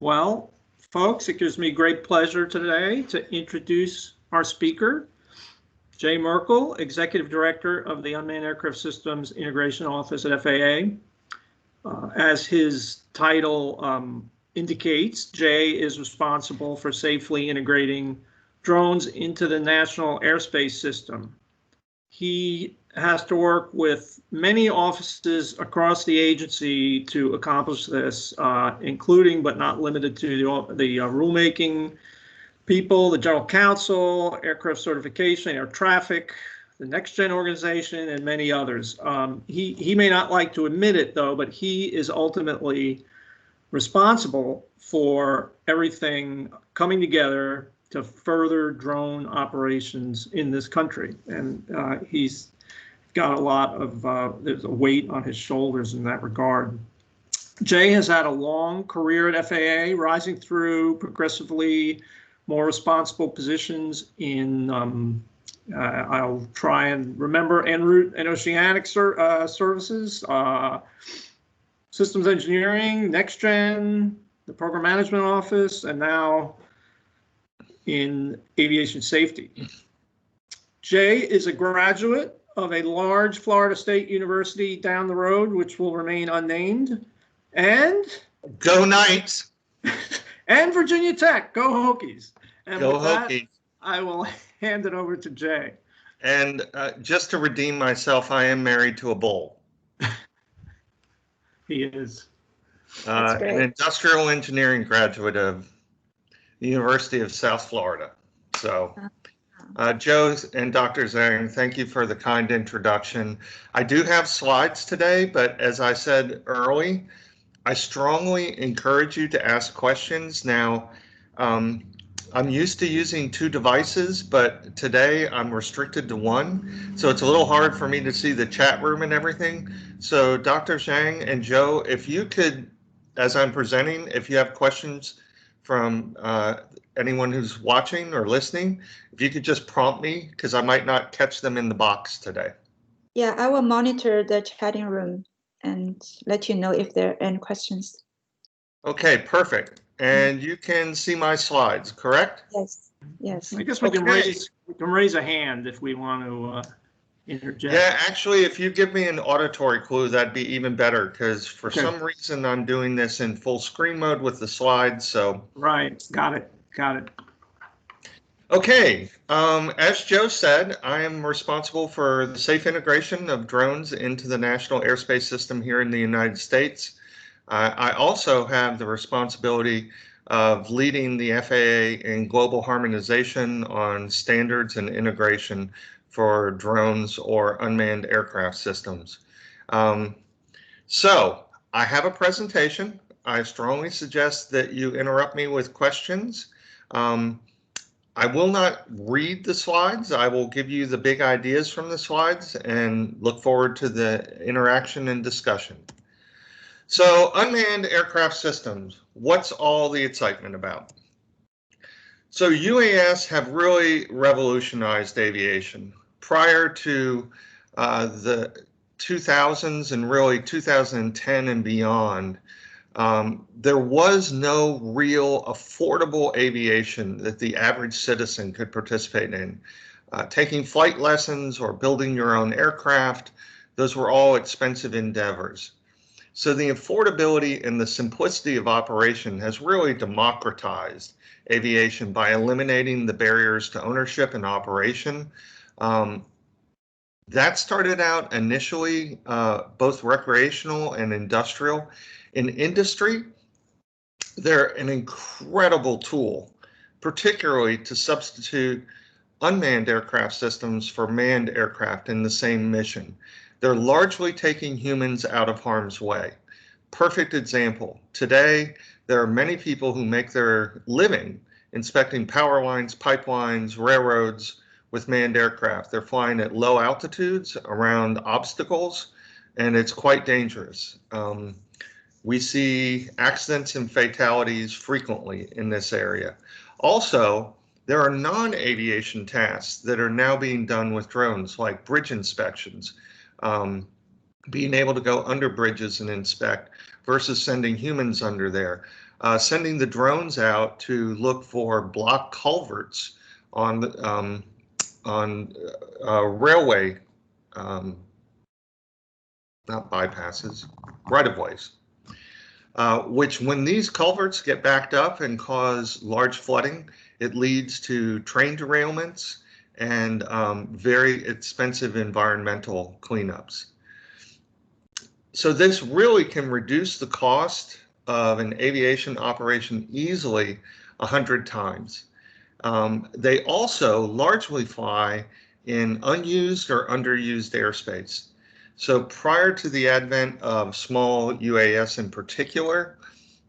Well, folks, it gives me great pleasure today to introduce our speaker, Jay Merkle, Executive Director of the Unmanned Aircraft Systems Integration Office at FAA. As his title indicates, Jay is responsible for safely integrating drones into the national airspace system. He has to work with many offices across the agency to accomplish this, including but not limited to the rulemaking people, the general counsel, aircraft certification, air traffic, the next gen organization, and many others. He may not like to admit it though, but he is ultimately responsible for everything coming together to further drone operations in this country. And he's got a lot of, there's a weight on his shoulders in that regard. Jay has had a long career at FAA, rising through progressively more responsible positions in, I'll try and remember, en route and oceanic services, systems engineering, next gen, the program management office, and now in aviation safety. Jay is a graduate of a large Florida State University down the road, which will remain unnamed, and go Knights, and Virginia Tech, go Hokies. And go with that, Hokies. I will hand it over to Jay. And just to redeem myself, I am married to a bull. He is. An industrial engineering graduate of the University of South Florida. So Joe and Dr. Zhang, thank you for the kind introduction. I do have slides today, but as I said early, I strongly encourage you to ask questions. Now, I'm used to using 2 devices, but today I'm restricted to 1. So it's a little hard for me to see the chat room and everything. So Dr. Zhang and Joe, if you could, as I'm presenting, if you have questions from anyone who's watching or listening, if you could just prompt me, because I might not catch them in the box today. Yeah, I will monitor the chatting room and let you know if there are any questions. Okay, perfect. And you can see my slides, correct? Yes, yes. I guess we can raise a hand if we want to interject. Yeah, actually, if you give me an auditory clue, that'd be even better, because for some reason I'm doing this in full screen mode with the slides. So right, got it. Okay, as Joe said, I am responsible for the safe integration of drones into the national airspace system here in the United States. I also have the responsibility of leading the FAA in global harmonization on standards and integration for drones or unmanned aircraft systems. So I have a presentation. I strongly suggest that you interrupt me with questions. I will not read the slides. I will give you the big ideas from the slides and look forward to the interaction and discussion. So unmanned aircraft systems, what's all the excitement about? So UAS have really revolutionized aviation. Prior to the 2000s and really 2010 and beyond, there was no real affordable aviation that the average citizen could participate in. Taking flight lessons or building your own aircraft, those were all expensive endeavors. So the affordability and the simplicity of operation has really democratized aviation by eliminating the barriers to ownership and operation. That started out initially both recreational and industrial. In industry, they're an incredible tool, particularly to substitute unmanned aircraft systems for manned aircraft in the same mission. They're largely taking humans out of harm's way. Perfect example. Today, there are many people who make their living inspecting power lines, pipelines, railroads with manned aircraft. They're flying at low altitudes around obstacles, and it's quite dangerous. We see accidents and fatalities frequently in this area. Also, there are non-aviation tasks that are now being done with drones, like bridge inspections. Being able to go under bridges and inspect versus sending humans under there. sending the drones out to look for blocked culverts on railway, not bypasses, right-of-ways. Which when these culverts get backed up and cause large flooding, it leads to train derailments and very expensive environmental cleanups. So this really can reduce the cost of an aviation operation easily 100 times. They also largely fly in unused or underused airspace. So prior to the advent of small UAS in particular,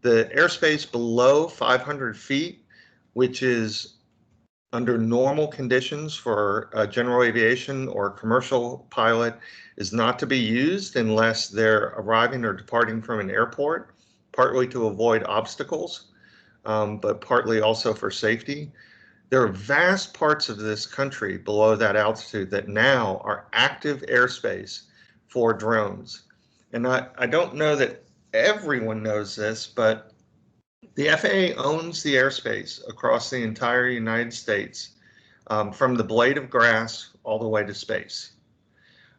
the airspace below 500 feet, which is under normal conditions for a general aviation or commercial pilot, is not to be used unless they're arriving or departing from an airport, partly to avoid obstacles, but partly also for safety. There are vast parts of this country below that altitude that now are active airspace for drones. And I don't know that everyone knows this, but the FAA owns the airspace across the entire United States, from the blade of grass all the way to space.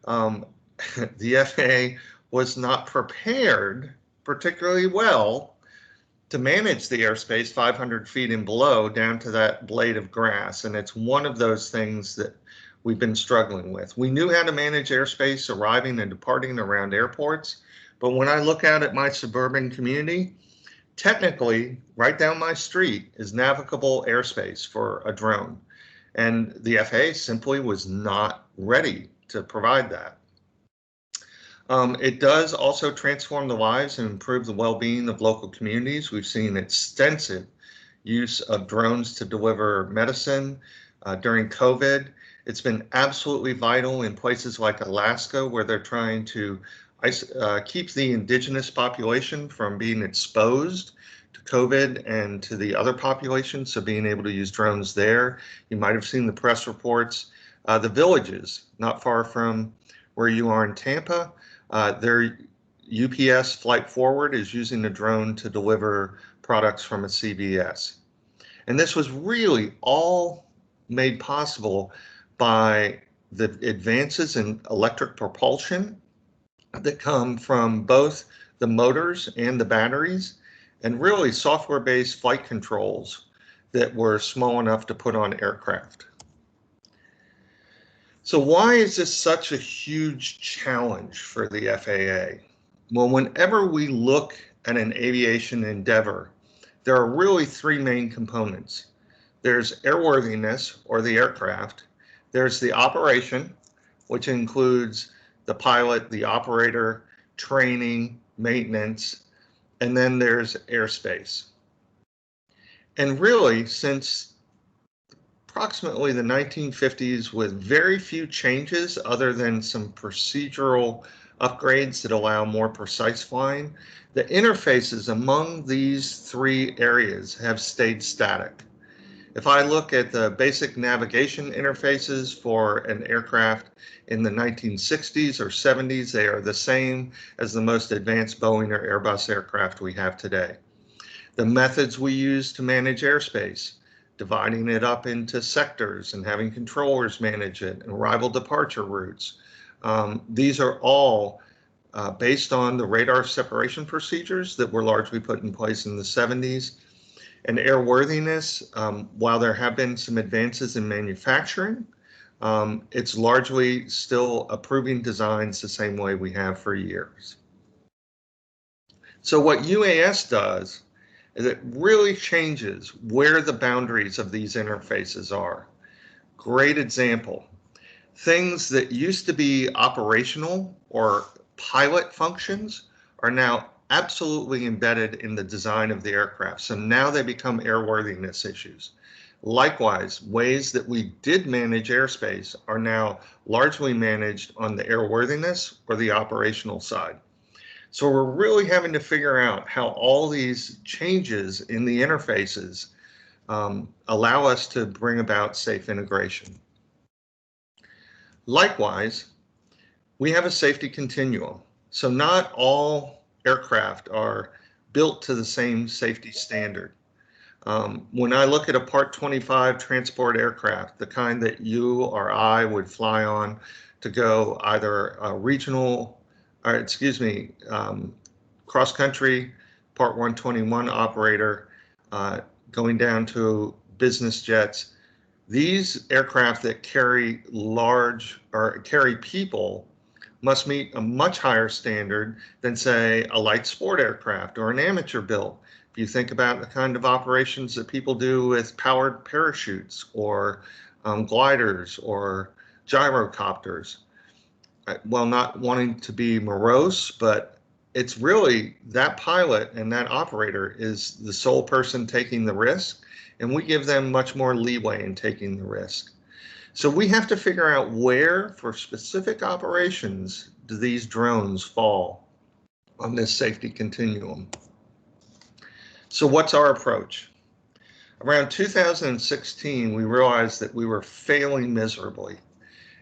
The FAA was not prepared particularly well to manage the airspace 500 feet and below down to that blade of grass. And it's one of those things that we've been struggling with. We knew how to manage airspace arriving and departing around airports, but when I look out at my suburban community, technically right down my street is navigable airspace for a drone. And the FAA simply was not ready to provide that. It does also transform the lives and improve the well-being of local communities. We've seen extensive use of drones to deliver medicine during COVID. It's been absolutely vital in places like Alaska, where they're trying to keep the indigenous population from being exposed to COVID and to the other populations, so being able to use drones there. You might have seen the press reports. The villages not far from where you are in Tampa, their UPS Flight Forward is using a drone to deliver products from a CVS. And this was really all made possible by the advances in electric propulsion that come from both the motors and the batteries, and really software-based flight controls that were small enough to put on aircraft. So why is this such a huge challenge for the FAA? Well, whenever we look at an aviation endeavor, there are really three main components. There's airworthiness, or the aircraft. There's the operation, which includes the pilot, the operator, training, maintenance, and then there's airspace. And really, since approximately the 1950s, with very few changes other than some procedural upgrades that allow more precise flying, the interfaces among these three areas have stayed static. If I look at the basic navigation interfaces for an aircraft in the 1960s or 70s, they are the same as the most advanced Boeing or Airbus aircraft we have today. The methods we use to manage airspace, dividing it up into sectors and having controllers manage it, and arrival departure routes, these are all based on the radar separation procedures that were largely put in place in the 70s. And airworthiness, while there have been some advances in manufacturing, it's largely still approving designs the same way we have for years. So what UAS does is it really changes where the boundaries of these interfaces are. Great example. Things that used to be operational or pilot functions are now absolutely embedded in the design of the aircraft. So now they become airworthiness issues. Likewise, ways that we did manage airspace are now largely managed on the airworthiness or the operational side. So we're really having to figure out how all these changes in the interfaces allow us to bring about safe integration. Likewise, we have a safety continuum. So not all aircraft are built to the same safety standard. When I look at a Part 25 transport aircraft, the kind that you or I would fly on to go either a regional, or excuse me, cross-country Part 121 operator, going down to business jets, these aircraft that carry large or carry people must meet a much higher standard than, say, a light sport aircraft or an amateur built. If you think about the kind of operations that people do with powered parachutes or gliders or gyrocopters, well, not wanting to be morose, but it's really that pilot and that operator is the sole person taking the risk, and we give them much more leeway in taking the risk. So we have to figure out where, for specific operations, do these drones fall on this safety continuum. So what's our approach? Around 2016, we realized that we were failing miserably.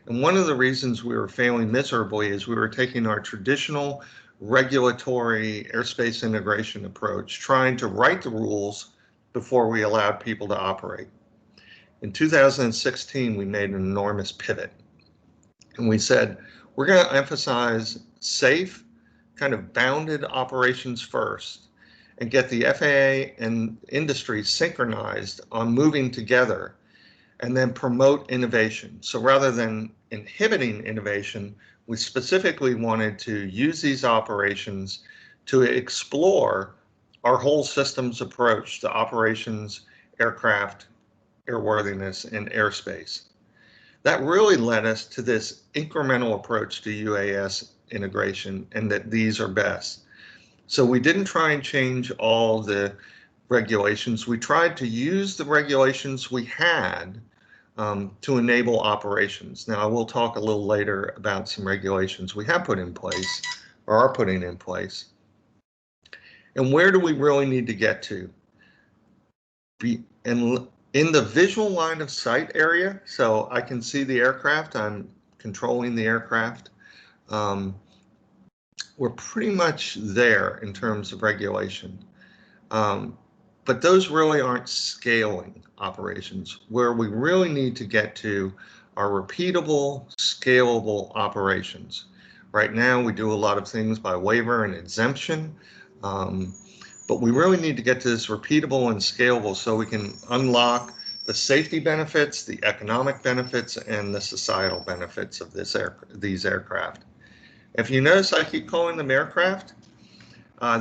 And one of the reasons we were failing miserably is we were taking our traditional regulatory airspace integration approach, trying to write the rules before we allowed people to operate. In 2016, we made an enormous pivot. And we said, we're going to emphasize safe, kind of bounded operations first, and get the FAA and industry synchronized on moving together, and then promote innovation. So rather than inhibiting innovation, we specifically wanted to use these operations to explore our whole systems approach to operations, aircraft, airworthiness, and airspace. That really led us to this incremental approach to UAS integration, and that these are best. So we didn't try and change all the regulations. We tried to use the regulations we had to enable operations. Now, I will talk a little later about some regulations we have put in place or are putting in place. And where do we really need to get to? In the visual line of sight area, so I can see the aircraft, I'm controlling the aircraft. We're pretty much there in terms of regulation. But those really aren't scaling operations. Where we really need to get to are repeatable, scalable operations. Right now, we do a lot of things by waiver and exemption, but we really need to get to this repeatable and scalable so we can unlock the safety benefits, the economic benefits, and the societal benefits of these aircraft. If you notice, I keep calling them aircraft.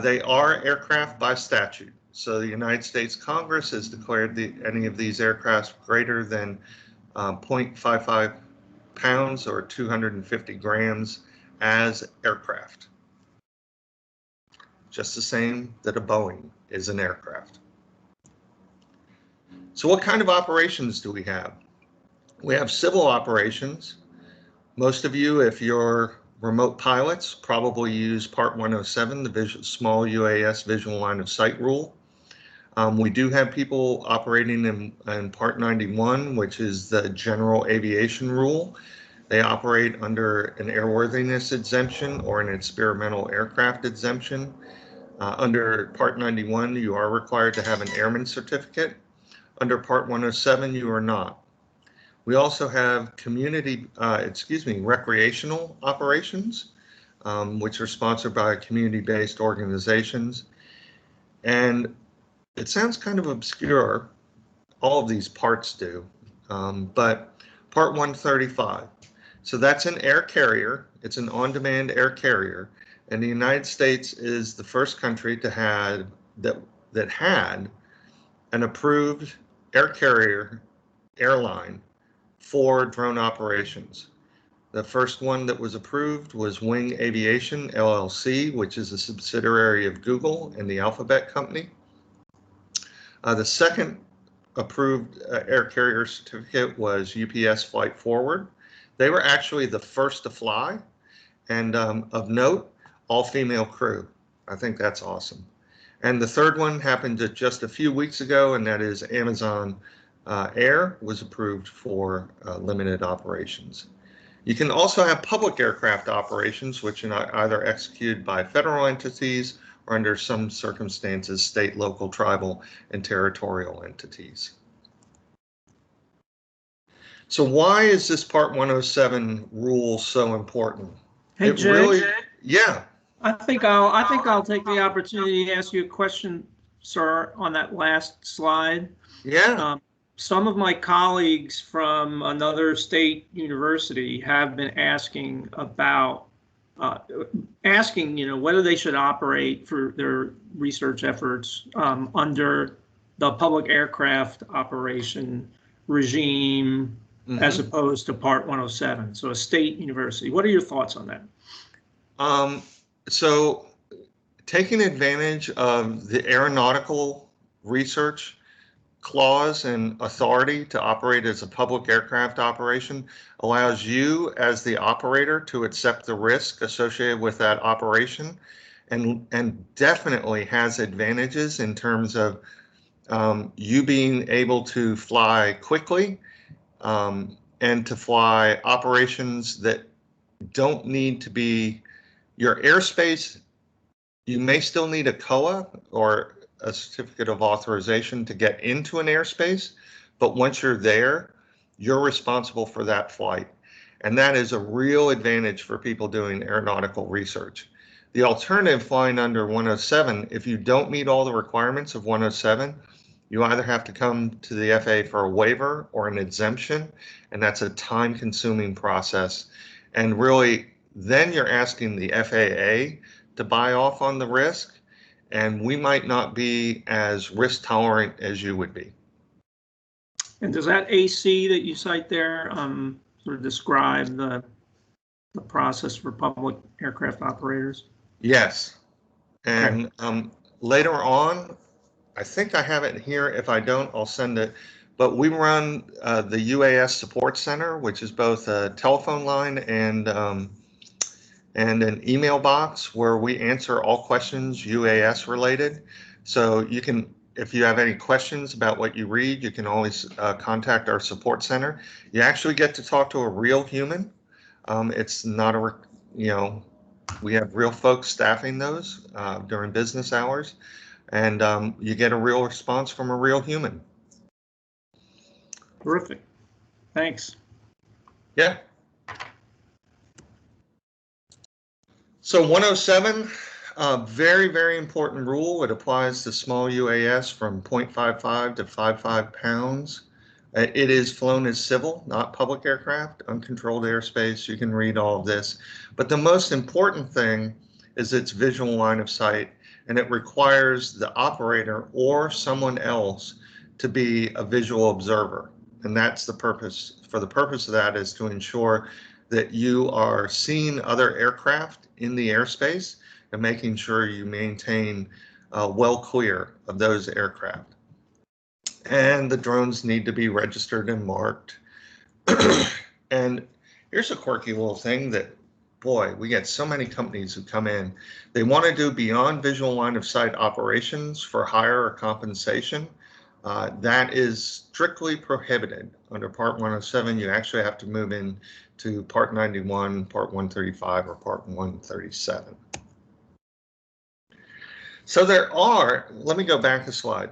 They are aircraft by statute. So the United States Congress has declared any of these aircraft greater than 0.55 pounds or 250 grams as aircraft. Just the same that a Boeing is an aircraft. So what kind of operations do we have? We have civil operations. Most of you, if you're remote pilots, probably use Part 107, the small UAS visual line of sight rule. We do have people operating in Part 91, which is the general aviation rule. They operate under an airworthiness exemption or an experimental aircraft exemption. Under Part 91, you are required to have an airman certificate. Under Part 107, you are not. We also have recreational operations, which are sponsored by community-based organizations. And it sounds kind of obscure, all of these parts do, but Part 135. So that's an air carrier. It's an on-demand air carrier. And the United States is the first country to have that had an approved air carrier airline for drone operations. The first one that was approved was Wing Aviation, LLC, which is a subsidiary of Google and the Alphabet company. The second approved air carrier certificate was UPS Flight Forward. They were actually the first to fly, and of note, all female crew. I think that's awesome. And the third one happened just a few weeks ago, and that is Amazon Air was approved for limited operations. You can also have public aircraft operations, which are either executed by federal entities or under some circumstances, state, local, tribal, and territorial entities. So why is this Part 107 rule so important? Hey, Jay, really, yeah. I think I'll take the opportunity to ask you a question, sir, on that last slide. Yeah. Some of my colleagues from another state university have been asking about whether they should operate for their research efforts under the public aircraft operation regime as opposed to Part 107, so a state university. What are your thoughts on that? So taking advantage of the aeronautical research clause and authority to operate as a public aircraft operation allows you as the operator to accept the risk associated with that operation, and definitely has advantages in terms of you being able to fly quickly and to fly operations that don't need to be your airspace. You may still need a COA or a certificate of authorization to get into an airspace, but once you're there, you're responsible for that flight. And that is a real advantage for people doing aeronautical research. The alternative, flying under 107, if you don't meet all the requirements of 107, you either have to come to the FAA for a waiver or an exemption, and that's a time-consuming process. And really, then you're asking the FAA to buy off on the risk, and we might not be as risk tolerant as you would be. And does that AC that you cite there sort of describe the process for public aircraft operators? Yes. And later on, I think I have it here. If I don't, I'll send it. But we run the UAS Support Center, which is both a telephone line and an email box where we answer all questions UAS related. So you can, if you have any questions about what you read, you can always contact our support center. You actually get to talk to a real human. It's not a, we have real folks staffing those during business hours, and you get a real response from a real human. Terrific. Thanks. Yeah. So 107, very, very important rule. It applies to small UAS from 0.55 to 55 pounds. It is flown as civil, not public aircraft, uncontrolled airspace. You can read all of this. But the most important thing is its visual line of sight, and it requires the operator or someone else to be a visual observer. And that's the purpose. For the purpose of that is to ensure that you are seeing other aircraft in the airspace and making sure you maintain well clear of those aircraft. And the drones need to be registered and marked. And here's a quirky little thing that, boy, we get so many companies who come in. They want to do beyond visual line of sight operations for hire or compensation. That is strictly prohibited under Part 107. You actually have to move in to Part 91, Part 135, or Part 137. So there are, let me go back a slide.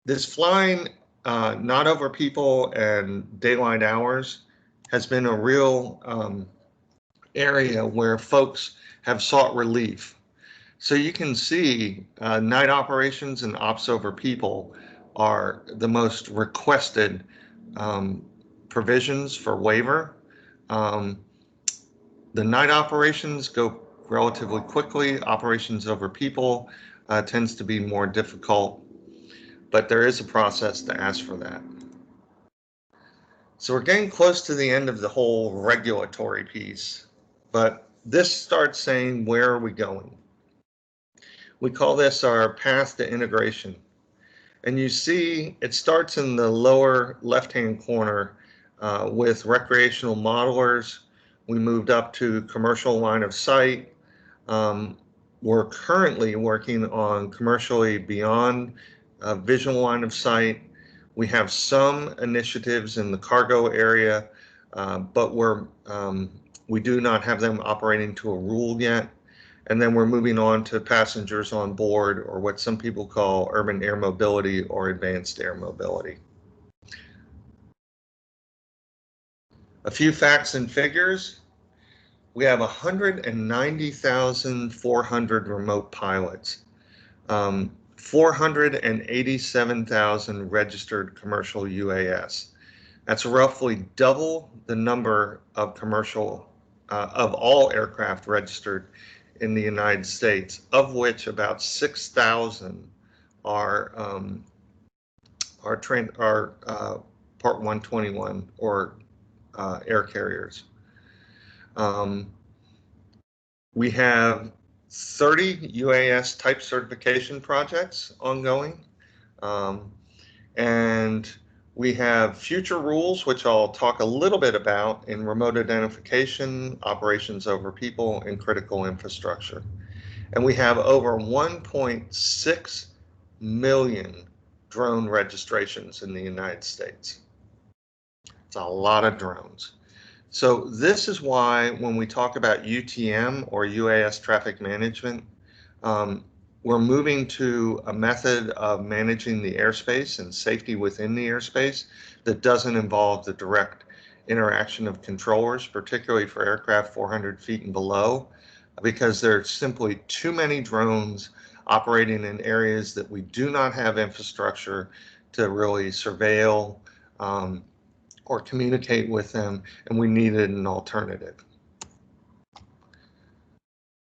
This flying not over people and daylight hours has been a real area where folks have sought relief. So you can see night operations and ops over people are the most requested provisions for waiver. The night operations go relatively quickly. Operations over people tends to be more difficult, but there is a process to ask for that. So we're getting close to the end of the whole regulatory piece, but this starts saying, where are we going? We call this our path to integration. And you see it starts in the lower left-hand corner with recreational modelers. We moved up to commercial line of sight. We're currently working on commercially beyond visual line of sight. We have some initiatives in the cargo area, but we do not have them operating to a rule yet. And then we're moving on to passengers on board, or what some people call urban air mobility or advanced air mobility. A few facts and figures. We have 190,400 remote pilots, 487,000 registered commercial UAS. That's roughly double the number of of all aircraft registered in the United States, of which about 6,000 are Part 121 or air carriers. We have 30 UAS type certification projects ongoing, and we have future rules, which I'll talk a little bit about, in remote identification, operations over people, and critical infrastructure. And we have over 1.6 million drone registrations in the United States. It's a lot of drones. So this is why when we talk about UTM or UAS traffic management, we're moving to a method of managing the airspace and safety within the airspace that doesn't involve the direct interaction of controllers, particularly for aircraft 400 feet and below, because there's simply too many drones operating in areas that we do not have infrastructure to really surveil or communicate with them, and we needed an alternative.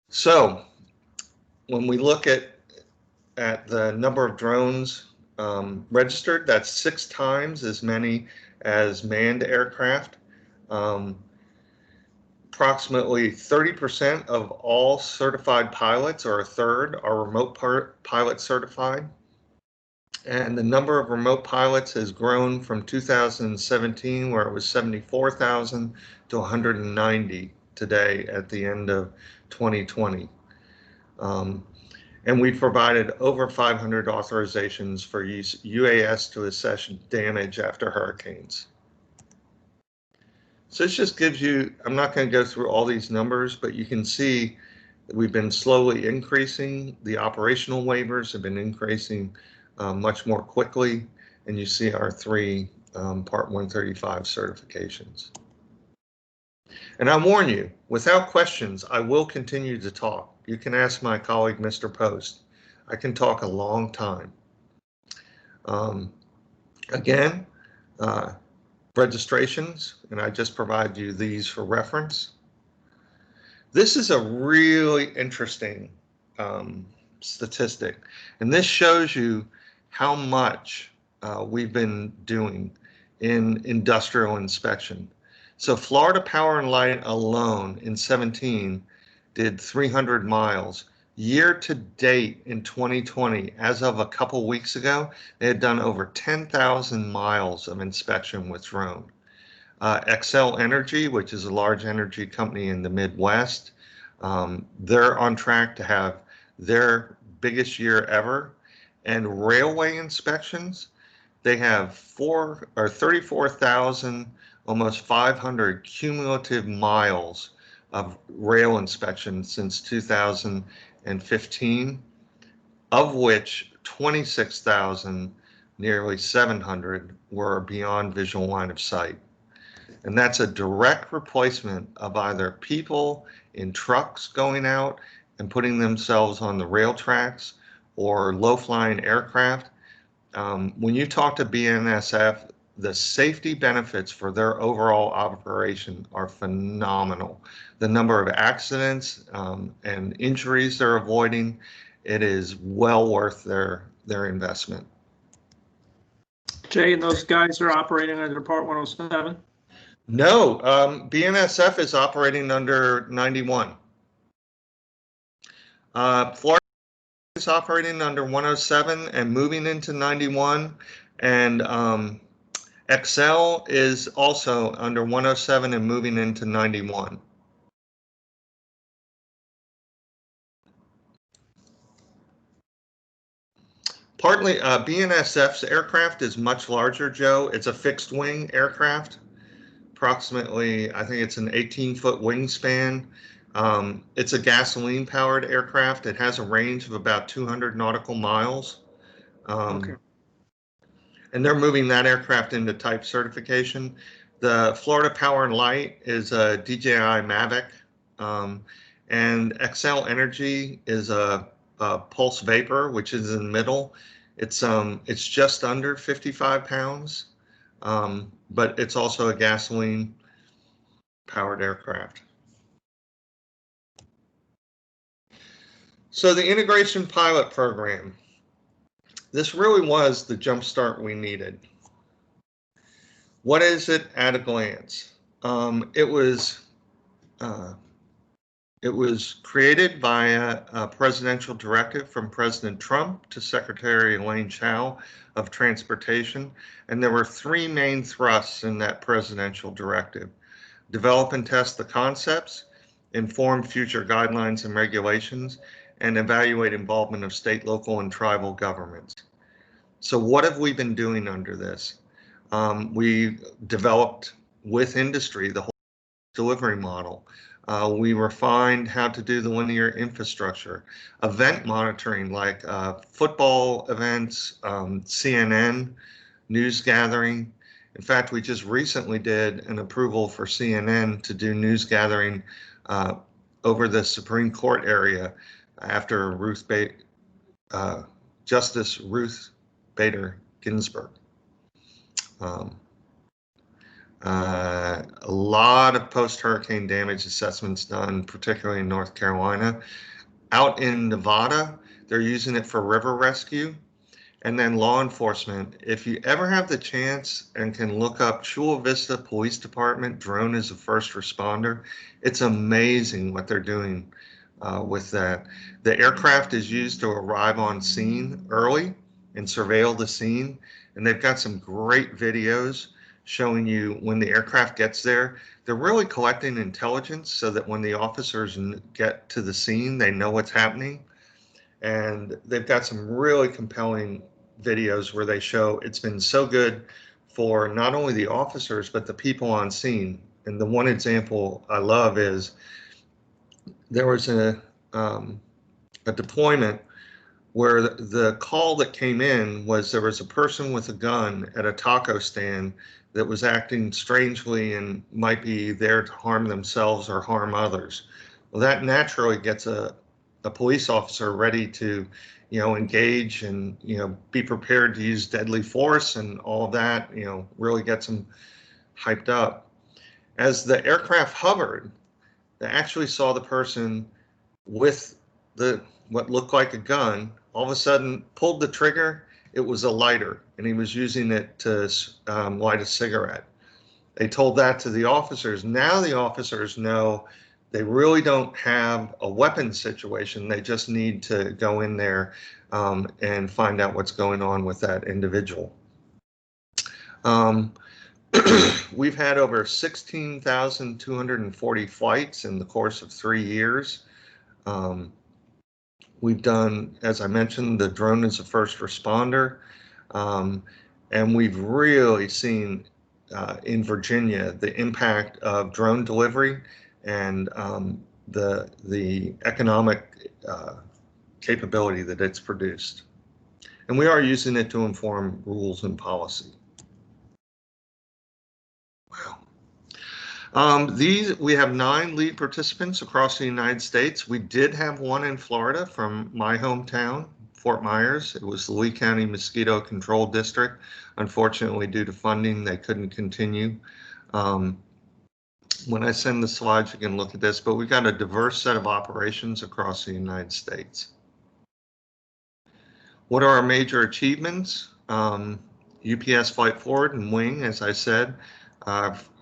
So when we look at the number of drones registered, that's 6 times as many as manned aircraft. Approximately 30% of all certified pilots, or a third, are remote pilot certified. And the number of remote pilots has grown from 2017, where it was 74,000, to 190 today at the end of 2020. And we've provided over 500 authorizations for UAS to assess damage after hurricanes. So this just gives you, I'm not going to go through all these numbers, but you can see that we've been slowly increasing. The operational waivers have been increasing much more quickly, and you see our 3 Part 135 certifications. And I warn you, without questions, I will continue to talk. You can ask my colleague, Mr. Post. I can talk a long time. Again, registrations, and I just provide you these for reference. This is a really interesting statistic, and this shows you how much we've been doing in industrial inspection. So Florida Power and Light alone in 17 did 300 miles. Year to date in 2020, as of a couple weeks ago, they had done over 10,000 miles of inspection with drone. Xcel Energy, which is a large energy company in the Midwest, they're on track to have their biggest year ever. And railway inspections, they have 34,000, almost 500 cumulative miles of rail inspections since 2015, of which 26,000, nearly 700, were beyond visual line of sight. And that's a direct replacement of either people in trucks going out and putting themselves on the rail tracks, or low-flying aircraft. When you talk to BNSF, the safety benefits for their overall operation are phenomenal. The number of accidents and injuries they're avoiding, it is well worth their investment. Jay, and those guys are operating under Part 107? No, BNSF is operating under 91. Florida is operating under 107 and moving into 91, and Xcel is also under 107 and moving into 91. Partly, BNSF's aircraft is much larger, Joe. It's a fixed wing aircraft, approximately, I think it's an 18-foot wingspan. It's a gasoline-powered aircraft. It has a range of about 200 nautical miles. Okay. And they're moving that aircraft into type certification. The Florida Power and Light is a DJI Mavic, and Xcel Energy is a Pulse Vapor, which is in the middle. It's just under 55 pounds, but it's also a gasoline-powered aircraft. So the integration pilot program, this really was the jumpstart we needed. What is it at a glance? It was created by a presidential directive from President Trump to Secretary Elaine Chao of Transportation, and there were three main thrusts in that presidential directive: develop and test the concepts, inform future guidelines and regulations, and evaluate involvement of state, local, and tribal governments. So what have we been doing under this? We developed with industry the whole delivery model. We refined how to do the linear infrastructure, event monitoring like football events, CNN, news gathering. In fact, we just recently did an approval for CNN to do news gathering over the Supreme Court area after Justice Ruth Bader Ginsburg. A lot of post-hurricane damage assessments done, particularly in North Carolina. Out in Nevada, they're using it for river rescue. And then law enforcement, if you ever have the chance and can look up Chula Vista Police Department, drone as a first responder, it's amazing what they're doing with that. The aircraft is used to arrive on scene early and surveil the scene. And they've got some great videos showing you when the aircraft gets there. They're really collecting intelligence so that when the officers get to the scene, they know what's happening. And they've got some really compelling videos where they show it's been so good for not only the officers, but the people on scene. And the one example I love is there was a deployment where the call that came in was there was a person with a gun at a taco stand that was acting strangely and might be there to harm themselves or harm others. Well, that naturally gets a police officer ready to, engage and, be prepared to use deadly force and all of that, really gets them hyped up. As the aircraft hovered, they actually saw the person with what looked like a gun, all of a sudden pulled the trigger. It was a lighter, and he was using it to light a cigarette. They told that to the officers. Now the officers know they really don't have a weapon situation. They just need to go in there and find out what's going on with that individual. We've had over 16,240 flights in the course of 3 years. We've done, as I mentioned, the drone as a first responder, and we've really seen in Virginia the impact of drone delivery and the economic capability that it's produced. And we are using it to inform rules and policy. Wow. We have 9 lead participants across the United States. We did have one in Florida from my hometown, Fort Myers. It was the Lee County Mosquito Control District. Unfortunately, due to funding, they couldn't continue. When I send the slides, you can look at this, but we've got a diverse set of operations across the United States. What are our major achievements? UPS Flight Forward and Wing, as I said,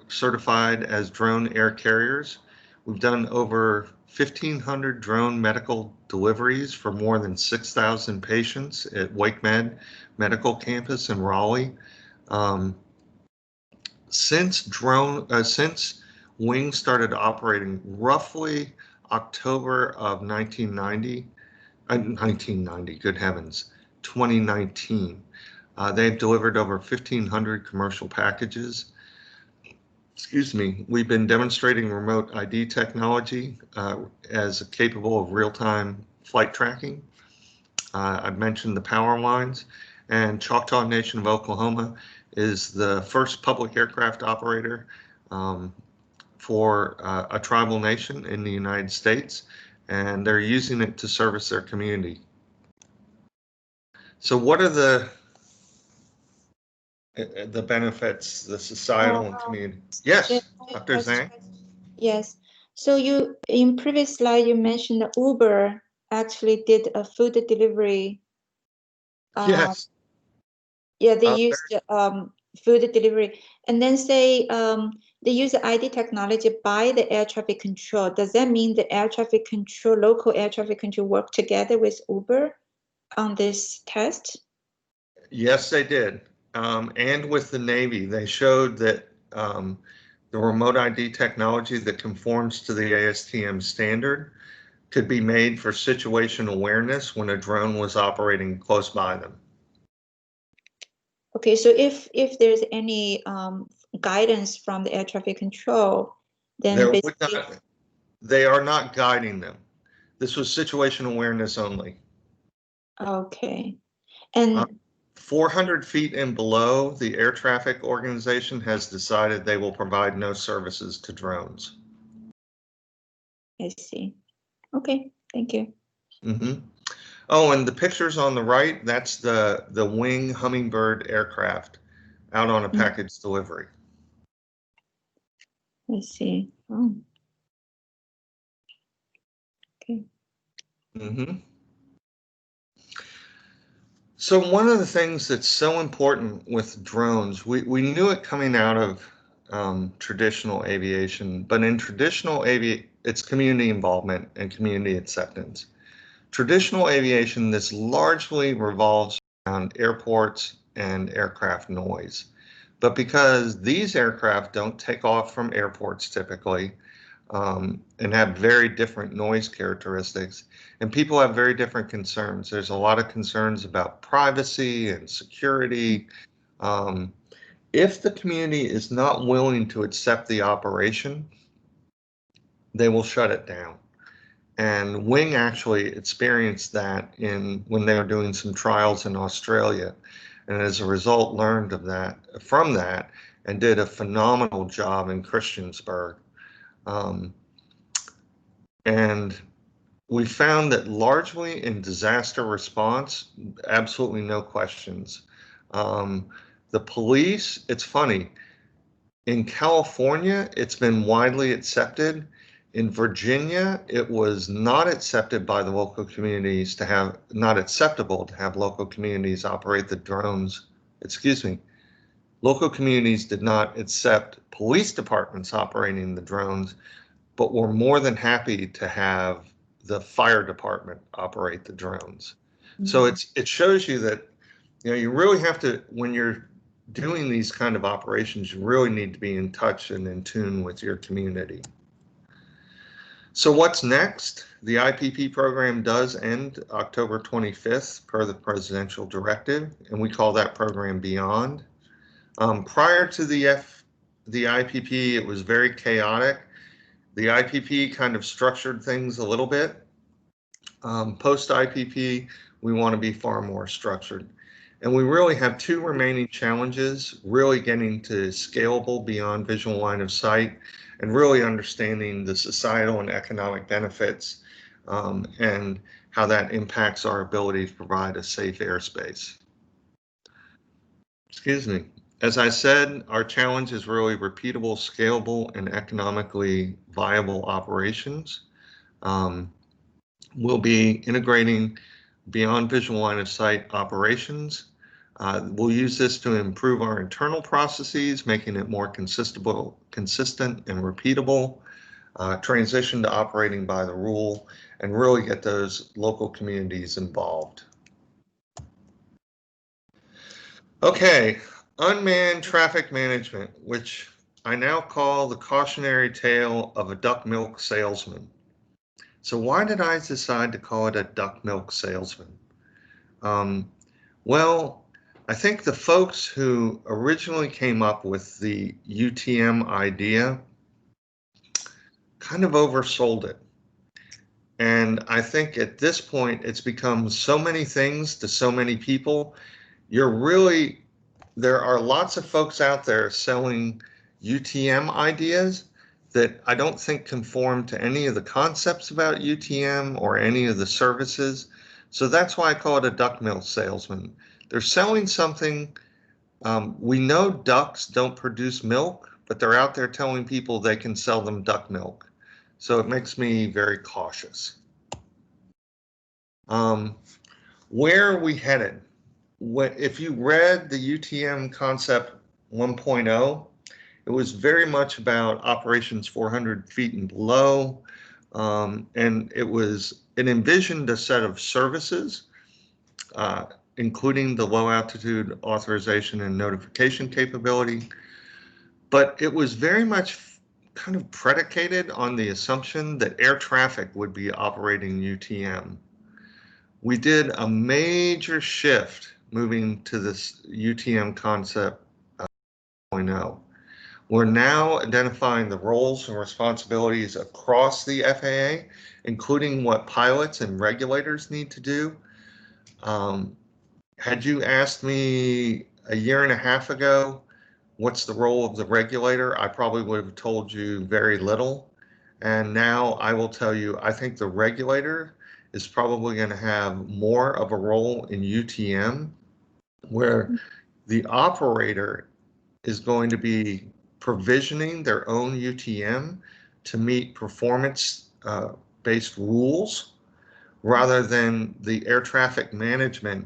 certified as drone air carriers. We've done over 1,500 drone medical deliveries for more than 6,000 patients at WakeMed Medical Campus in Raleigh. Since Wing started operating roughly October of 2019, they've delivered over 1,500 commercial packages. excuse me, we've been demonstrating remote ID technology as capable of real-time flight tracking. I've mentioned the power lines, and Choctaw Nation of Oklahoma is the first public aircraft operator for a tribal nation in the United States, and they're using it to service their community. So what are the benefits, the societal and community? Yes, Dr. Zhang? Yes. So you, in previous slide, you mentioned that Uber actually did a food delivery. Yes. Yeah, they used food delivery, and then say they use ID technology by the air traffic control. Does that mean the air traffic control, local air traffic control, work together with Uber on this test? Yes, they did. And with the Navy, they showed that the remote ID technology that conforms to the ASTM standard could be made for situation awareness when a drone was operating close by them. Okay, so if there's any guidance from the air traffic control, then basically they are not guiding them. This was situation awareness only. Okay, and 400 feet and below, the air traffic organization has decided they will provide no services to drones. I see. Okay, thank you. Mm-hmm. Oh, and the pictures on the right, that's the Wing Hummingbird aircraft out on a package delivery. I see. Oh. Okay. Mm-hmm. So one of the things that's so important with drones, we knew it coming out of traditional aviation, but in traditional it's community involvement and community acceptance. Traditional aviation, this largely revolves around airports and aircraft noise. But because these aircraft don't take off from airports typically, and have very different noise characteristics, and people have very different concerns. There's a lot of concerns about privacy and security. If the community is not willing to accept the operation, they will shut it down. And Wing actually experienced that when they were doing some trials in Australia, and as a result learned from that and did a phenomenal job in Christiansburg. And we found that largely in disaster response, absolutely no questions. The police, it's funny, in California, it's been widely accepted. In Virginia, it was not accepted by the local communities not acceptable to have local communities operate the drones. Excuse me. Local communities did not accept police departments operating the drones, but were more than happy to have the fire department operate the drones. Mm-hmm. So it shows you that, you really have to, when you're doing these kind of operations, you really need to be in touch and in tune with your community. So what's next? The IPP program does end October 25th per the presidential directive, and we call that program Beyond. Prior to the IPP, it was very chaotic. The IPP kind of structured things a little bit. Post IPP, we want to be far more structured. And we really have two remaining challenges, really getting to scalable beyond visual line of sight and really understanding the societal and economic benefits and how that impacts our ability to provide a safe airspace. Excuse me. As I said, our challenge is really repeatable, scalable, and economically viable operations. We'll be integrating beyond visual line of sight operations. We'll use this to improve our internal processes, making it more consistent and repeatable, transition to operating by the rule, and really get those local communities involved. Okay, unmanned traffic management, which I now call the cautionary tale of a duck milk salesman. So why did I decide to call it a duck milk salesman? Well, I think the folks who originally came up with the UTM idea kind of oversold it. And I think at this point, it's become so many things to so many people. There are lots of folks out there selling UTM ideas that I don't think conform to any of the concepts about UTM or any of the services. So that's why I call it a duck milk salesman. They're selling something. We know ducks don't produce milk, but they're out there telling people they can sell them duck milk. So it makes me very cautious. Where are we headed? If you read the UTM concept 1.0, it was very much about operations 400 feet and below, and it envisioned a set of services, including the low altitude authorization and notification capability, but it was very much kind of predicated on the assumption that air traffic would be operating UTM. We did a major shift moving to this UTM concept 0.0. We're now identifying the roles and responsibilities across the FAA, including what pilots and regulators need to do. Had you asked me a year and a half ago, what's the role of the regulator? I probably would have told you very little. And now I will tell you, I think the regulator is probably going to have more of a role in UTM, where the operator is going to be provisioning their own UTM to meet performance-based rules, rather than the air traffic management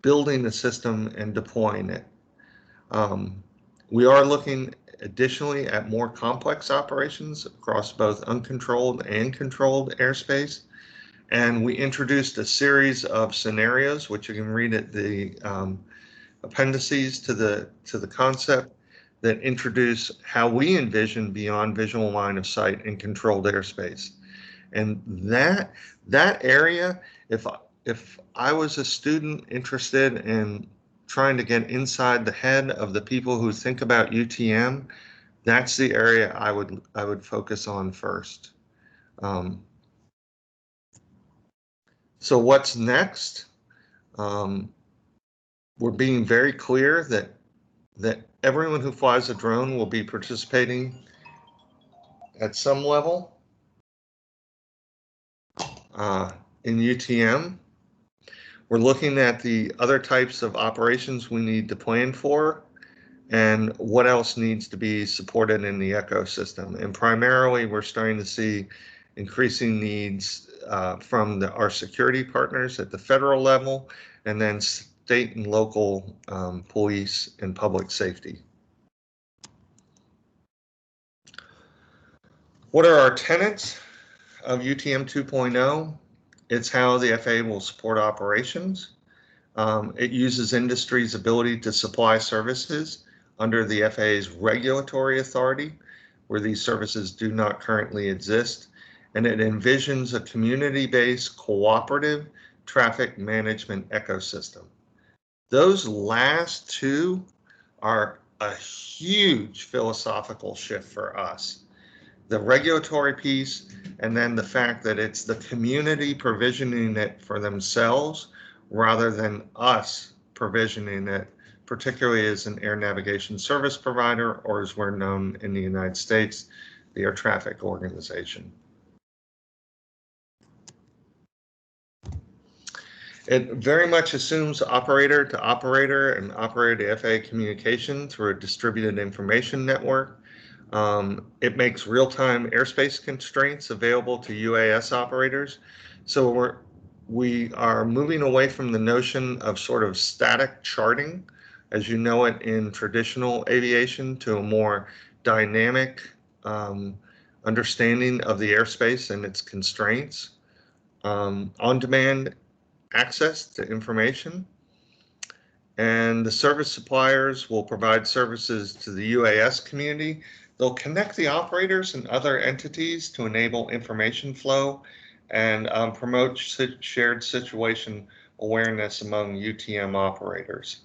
building the system and deploying it. We are looking additionally at more complex operations across both uncontrolled and controlled airspace. And we introduced a series of scenarios, which you can read at the appendices to the concept, that introduce how we envision beyond visual line of sight in controlled airspace. And that area, if I was a student interested in trying to get inside the head of the people who think about UTM, that's the area I would focus on first. So what's next? We're being very clear that everyone who flies a drone will be participating at some level in UTM. We're looking at the other types of operations we need to plan for and what else needs to be supported in the ecosystem. And primarily, we're starting to see increasing needs from our security partners at the federal level, and then state and local police and public safety. What are our tenets of UTM 2.0? It's how the FAA will support operations. It uses industry's ability to supply services under the FAA's regulatory authority, where these services do not currently exist. And it envisions a community-based cooperative traffic management ecosystem. Those last two are a huge philosophical shift for us. The regulatory piece, and then the fact that it's the community provisioning it for themselves rather than us provisioning it, particularly as an air navigation service provider, or as we're known in the United States, the Air Traffic Organization. It very much assumes operator to operator and operator to FAA communication through a distributed information network. It makes real-time airspace constraints available to UAS operators. So we are moving away from the notion of sort of static charting, as you know it in traditional aviation, to a more dynamic understanding of the airspace and its constraints. On-demand access to information. And the service suppliers will provide services to the UAS community. They'll connect the operators and other entities to enable information flow and promote shared situation awareness among UTM operators.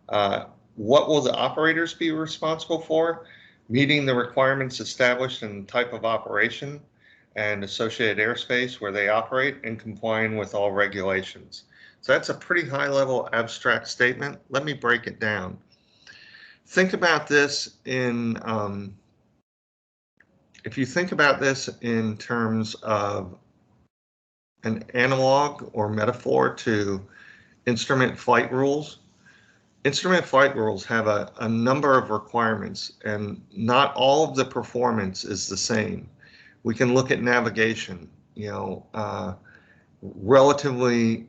What will the operators be responsible for? Meeting the requirements established in the type of operation and associated airspace where they operate and complying with all regulations. So that's a pretty high level abstract statement. Let me break it down. Think about this in, if you think about this in terms of an analog or metaphor to instrument flight rules, instrument flight rules have a number of requirements, and not all of the performance is the same. We can look at navigation, relatively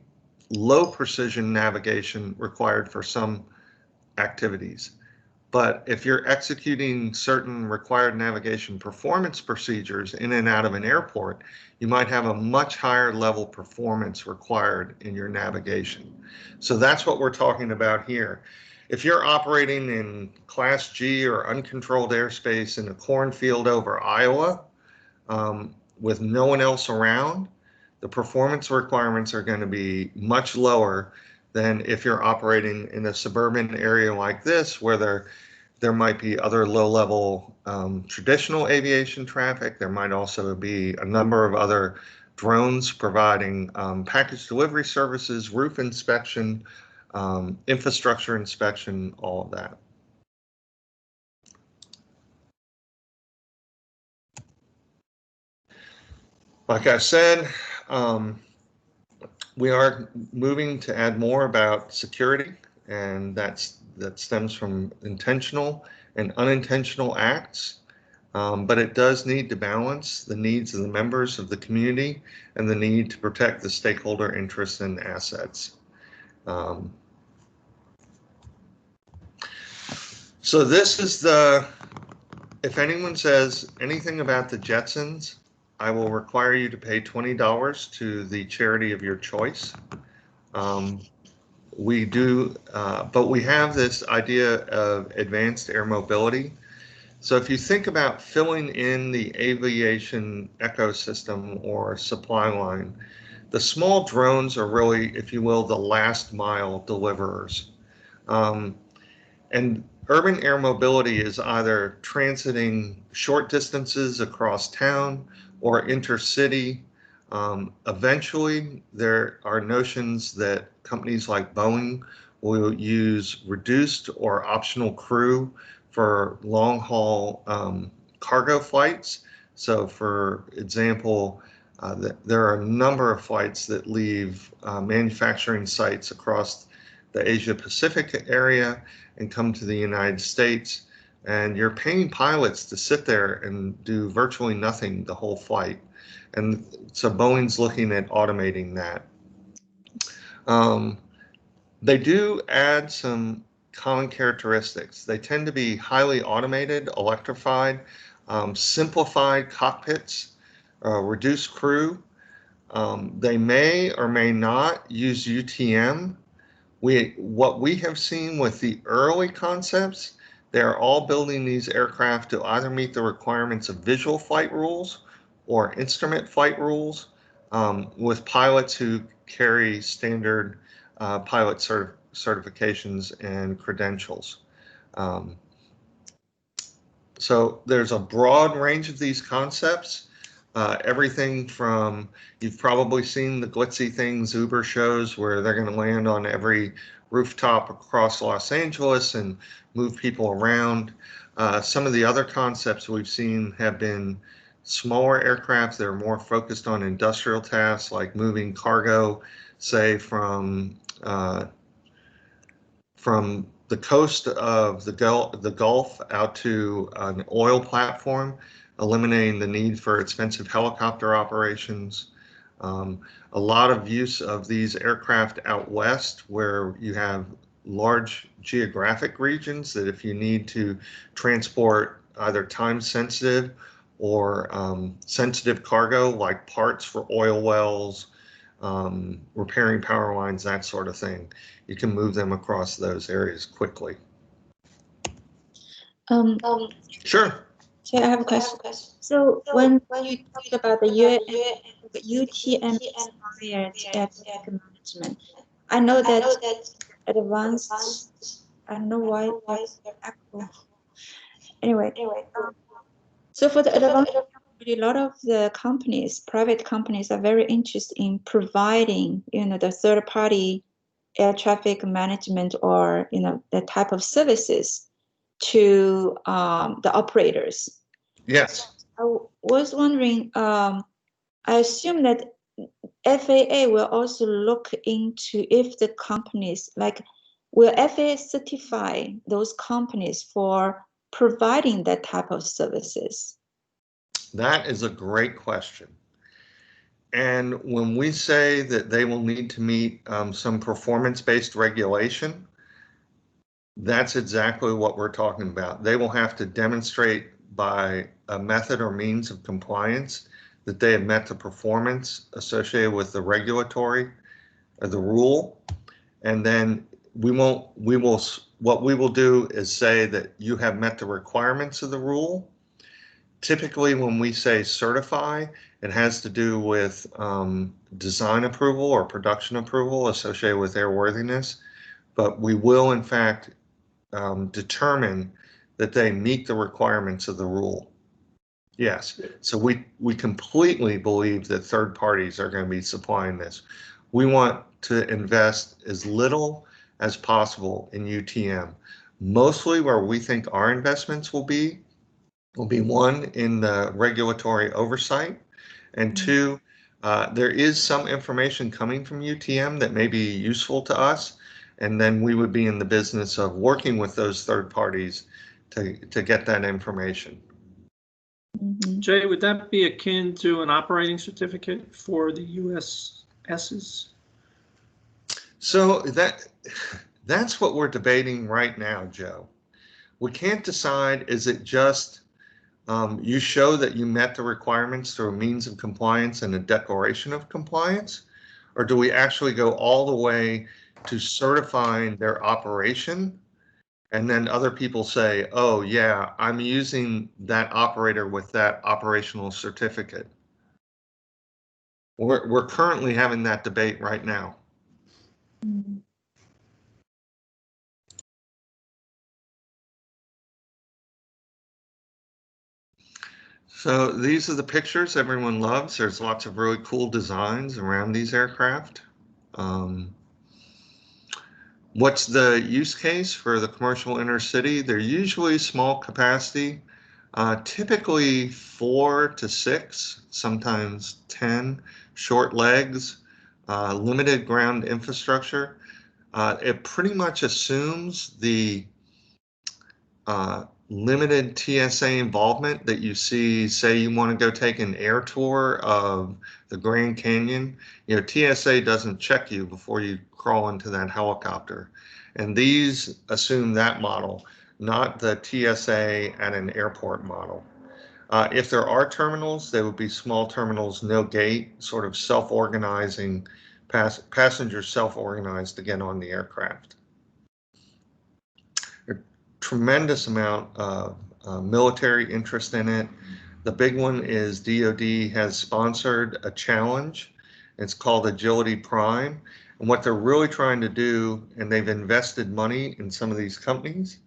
low precision navigation required for some activities. But if you're executing certain required navigation performance procedures in and out of an airport, you might have a much higher level performance required in your navigation. So that's what we're talking about here. If you're operating in Class G or uncontrolled airspace in a cornfield over Iowa with no one else around, the performance requirements are going to be much lower than if you're operating in a suburban area like this, where there might be other low-level traditional aviation traffic. There might also be a number of other drones providing package delivery services, roof inspection, infrastructure inspection, all of that. Like I said, we are moving to add more about security, and that stems from intentional and unintentional acts, but it does need to balance the needs of the members of the community and the need to protect the stakeholder interests and assets. So this is if anyone says anything about the Jetsons, I will require you to pay $20 to the charity of your choice. We do, but we have this idea of advanced air mobility. So if you think about filling in the aviation ecosystem or supply line, the small drones are really, if you will, the last mile deliverers. And urban air mobility is either transiting short distances across town or intercity. Eventually, there are notions that companies like Boeing will use reduced or optional crew for long-haul cargo flights. So, for example, there are a number of flights that leave manufacturing sites across the Asia-Pacific area and come to the United States. And you're paying pilots to sit there and do virtually nothing the whole flight. And so Boeing's looking at automating that. They do add some common characteristics. They tend to be highly automated, electrified, simplified cockpits, reduced crew. They may or may not use UTM. What we have seen with the early concepts, they're all building these aircraft to either meet the requirements of visual flight rules or instrument flight rules, with pilots who carry standard pilot certifications and credentials. So there's a broad range of these concepts. Everything from, you've probably seen the glitzy things Uber shows where they're going to land on every rooftop across Los Angeles and move people around. Some of the other concepts we've seen have been smaller aircraft that are more focused on industrial tasks, like moving cargo, say from the coast of the Gulf out to an oil platform, eliminating the need for expensive helicopter operations. A lot of use of these aircraft out west, where you have large geographic regions that if you need to transport either time-sensitive or sensitive cargo, like parts for oil wells, repairing power lines, that sort of thing, you can move them across those areas quickly. Sure. So I have a question. So when you talk about the UTM expired air traffic management, I know that advanced I don't know why it's so echo. Anyway, so for the advanced, a lot of the companies, private companies, are very interested in providing, the third-party air traffic management or the type of services to the operators. Yes. I was wondering, I assume that FAA will also look into if the companies, will FAA certify those companies for providing that type of services? That is a great question. And when we say that they will need to meet some performance-based regulation, that's exactly what we're talking about. They will have to demonstrate by a method or means of compliance that they have met the performance associated with the regulatory or the rule. And then what we will do is say that you have met the requirements of the rule. Typically, when we say certify, it has to do with design approval or production approval associated with airworthiness. But we will, in fact, determine that they meet the requirements of the rule. Yes, so we completely believe that third parties are going to be supplying this. We want to invest as little as possible in UTM. Mostly where we think our investments will be one, in the regulatory oversight, and two, there is some information coming from UTM that may be useful to us, and then we would be in the business of working with those third parties to get that information. Jay, would that be akin to an operating certificate for the USSs? So that's what we're debating right now, Joe. We can't decide, is it just you show that you met the requirements through a means of compliance and a declaration of compliance, or do we actually go all the way to certifying their operation, and then other people say, oh yeah, I'm using that operator with that operational certificate? We're currently having that debate right now. So these are the pictures everyone loves. There's lots of really cool designs around these aircraft. What's the use case for the commercial intercity? They're usually small capacity, typically 4 to 6, sometimes 10, short legs, limited ground infrastructure. It pretty much assumes the limited TSA involvement that you see. Say you want to go take an air tour of the Grand Canyon, TSA doesn't check you before you crawl into that helicopter. And these assume that model, not the TSA at an airport model. If there are terminals, they would be small terminals, no gate, sort of self-organizing, passengers self-organized to get on the aircraft. Tremendous amount of military interest in it. The big one is DoD has sponsored a challenge. It's called Agility Prime. And what they're really trying to do, and they've invested money in some of these companies,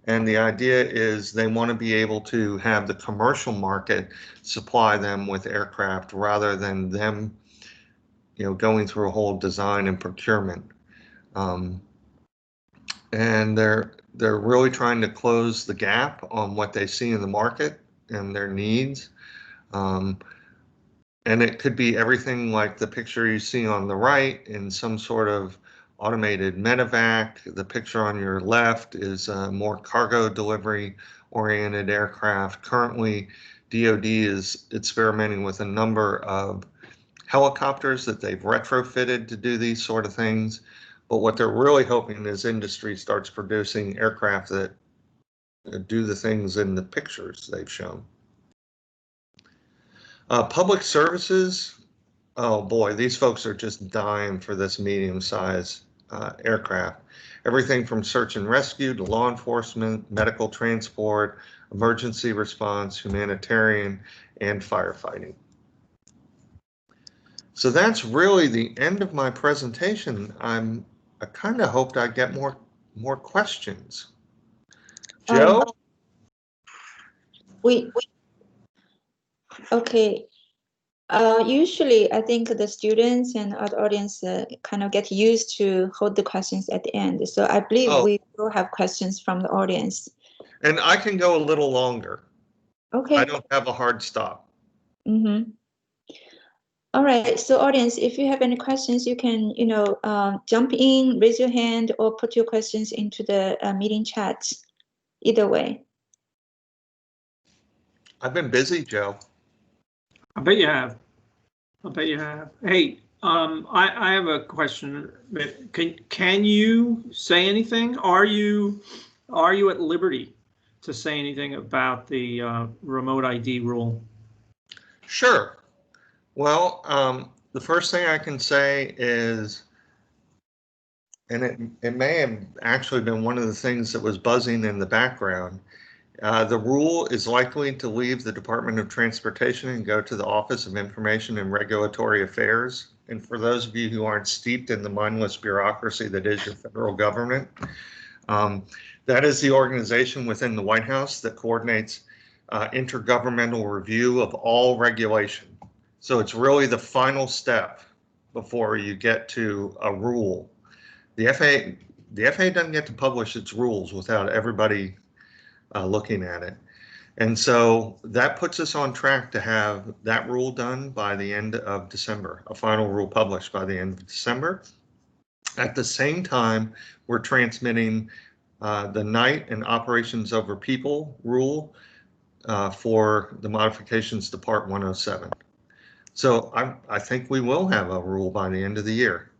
and the idea is they want to be able to have the commercial market supply them with aircraft rather than them, going through a whole design and procurement. And they're really trying to close the gap on what they see in the market and their needs. And it could be everything like the picture you see on the right in some sort of automated medevac. The picture on your left is a more cargo delivery oriented aircraft. Currently, DoD is experimenting with a number of helicopters that they've retrofitted to do these sort of things. But what they're really hoping is industry starts producing aircraft that do the things in the pictures they've shown. Public services, oh boy, these folks are just dying for this medium-sized aircraft. Everything from search and rescue to law enforcement, medical transport, emergency response, humanitarian, and firefighting. So that's really the end of my presentation. I kind of hoped I'd get more more questions? Joe? Okay. Usually, I think the students and other audience kind of get used to hold the questions at the end. So I believe we will have questions from the audience. And I can go a little longer. Okay. I don't have a hard stop. Mm-hmm. All right. So audience, if you have any questions, you can, jump in, raise your hand, or put your questions into the meeting chat. Either way. I've been busy, Joe. I bet you have. I bet you have. Hey, I have a question. Can you say anything? Are you at liberty to say anything about the remote ID rule? Sure. Well, the first thing I can say is, and it may have actually been one of the things that was buzzing in the background, the rule is likely to leave the Department of Transportation and go to the Office of Information and Regulatory Affairs. And for those of you who aren't steeped in the mindless bureaucracy that is your federal government, that is the organization within the White House that coordinates intergovernmental review of all regulation. So it's really the final step before you get to a rule. The FAA doesn't get to publish its rules without everybody looking at it. And so that puts us on track to have that rule done by the end of December, a final rule published by the end of December. At the same time, we're transmitting the night and operations over people rule for the modifications to Part 107. So I think we will have a rule by the end of the year.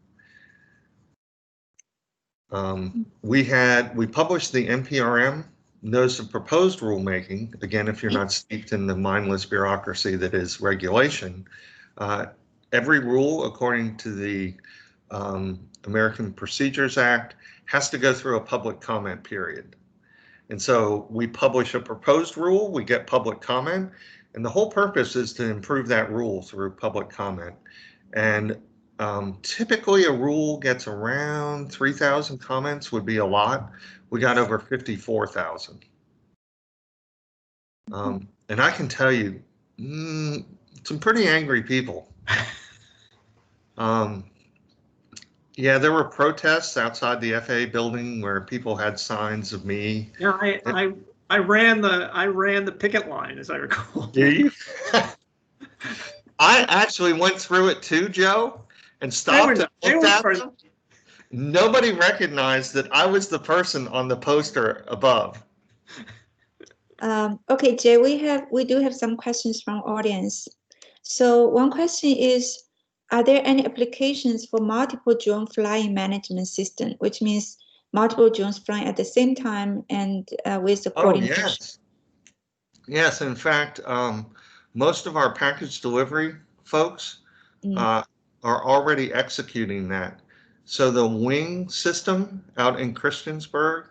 We published the NPRM Notice of Proposed Rulemaking. Again, if you're not steeped in the mindless bureaucracy that is regulation, every rule according to the American Procedures Act has to go through a public comment period. And so we publish a proposed rule, we get public comment, and the whole purpose is to improve that rule through public comment. And typically a rule gets around 3,000 comments would be a lot. We got over 54,000. And I can tell you, some pretty angry people. Yeah, there were protests outside the FAA building where people had signs of me. Yeah, I ran the picket line, as I recall. Do you? I actually went through it too, Joe, and stopped and looked at them. Nobody recognized that I was the person on the poster above. Okay, Jay, we do have some questions from audience. So one question is, are there any applications for multiple drone flying management system, which means multiple drones flying at the same time and with the coordination? Oh, yes. Yes, in fact, most of our package delivery folks are already executing that. So the wing system out in Christiansburg,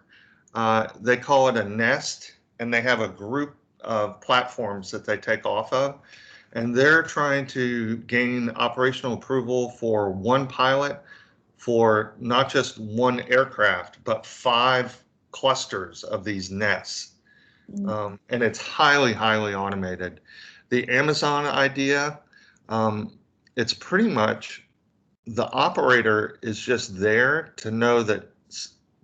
they call it a nest, and they have a group of platforms that they take off of. And they're trying to gain operational approval for one pilot for not just one aircraft, but 5 clusters of these nests. And it's highly, highly automated. The Amazon idea, it's pretty much the operator is just there to know that